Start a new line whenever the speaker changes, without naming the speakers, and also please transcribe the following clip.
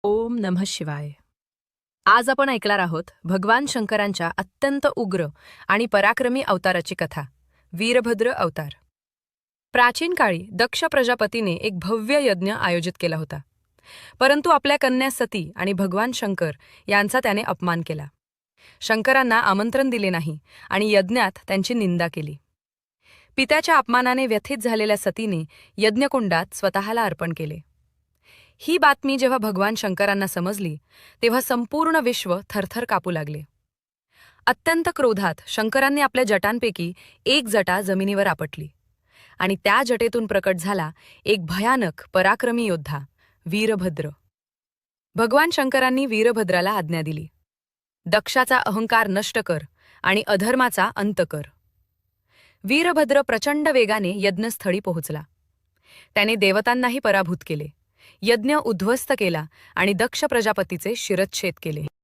ओम नमः शिवाय. आज आपण ऐकणार आहोत भगवान शंकरांच्या अत्यंत उग्र आणि पराक्रमी अवताराची कथा, वीरभद्र अवतार. प्राचीन काळी दक्ष प्रजापतीने एक भव्य यज्ञ आयोजित केला होता. परंतु आपल्या कन्या सती आणि भगवान शंकर यांचा त्याने अपमान केला. शंकरांना आमंत्रण दिले नाही आणि यज्ञात त्यांची निंदा केली. पित्याच्या अपमानाने व्यथित झालेल्या सतीने यज्ञकुंडात स्वतःला अर्पण केले. ही बातमी जेव्हा भगवान शंकरांना समजली तेव्हा संपूर्ण विश्व थरथर कापू लागले. अत्यंत क्रोधात शंकरांनी आपल्या जटांपैकी एक जटा जमिनीवर आपटली आणि त्या जटेतून प्रकट झाला एक भयानक पराक्रमी योद्धा, वीरभद्र. भगवान शंकरांनी वीरभद्राला आज्ञा दिली, दक्षाचा अहंकार नष्ट कर आणि अधर्माचा अंत कर. वीरभद्र प्रचंड वेगाने यज्ञस्थळी पोहोचला. त्याने देवतांनाही पराभूत केले, यज्ञ उद्ध्वस्त केला आणि दक्ष प्रजापतीचे शिरच्छेद केले.